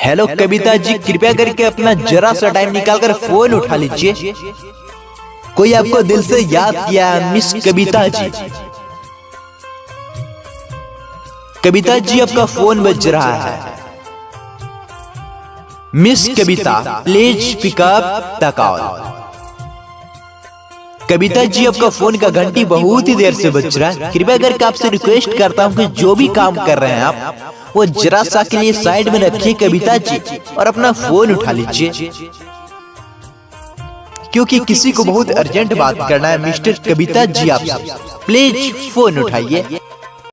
Hello Kavita ji, कृपया करके अपना जरा सा टाइम निकालकर फोन उठा लीजिए। कोई आपको दिल से याद किया है, मिस कविता जी। कविता जी, आपका फोन बज रहा है। Miss Kavita, please pickup the call. Kavita ji, आपका फोन का घंटी बहुत ही देर से बज रहा है। कृपया करके आपसे रिक्वेस्ट करता हूँ कि जो भी काम कर रहे हैं आप वो जरा सा के लिए साइड में रखिए कविता जी, और अपना फोन उठा लीजिए, क्योंकि किसी को बहुत अर्जेंट बात करना है। मिस्टर कविता जी, आप प्लीज फोन उठाइए।